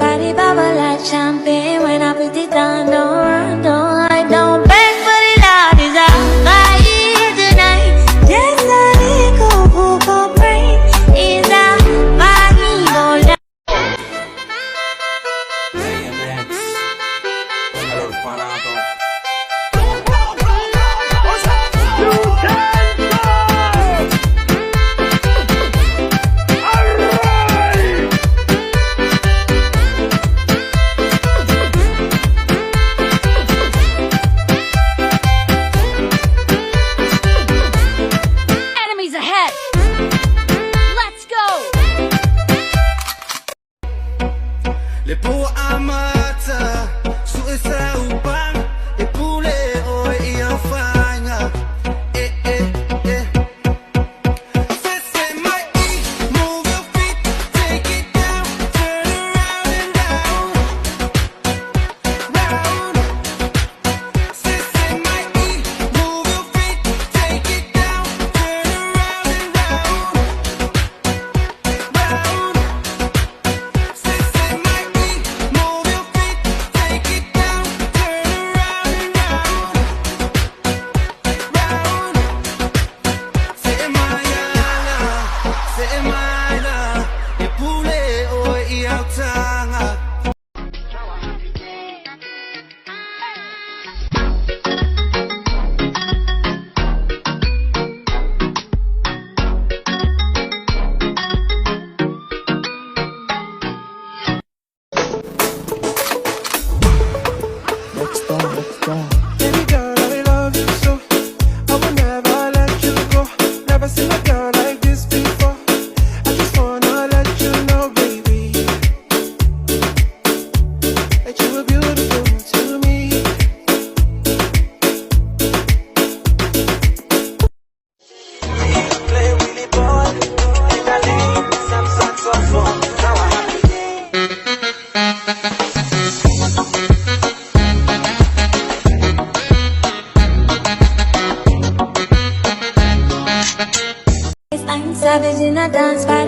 body bubble like champagne when I put it down. Don't run, don't hide, don't beg for the Lord is out by tonight. Just a little book of brain is out by evil. Le po amata su esa upang e pule o ia fanga Say my move your feet, take it down, turn around and down, round. Say my move your feet, take it down, turn around and round, round. Say my move your feet, take it down, turn around and round, round. Say my e pule o ia tanga. Baby girl, I love you so. I will never let you go. Never seen a girl like this before. I just wanna let you know, baby, that you were beautiful to me. Play Willy boy, in a lane, some saxophone. Now I have the I'm savage in a dance party.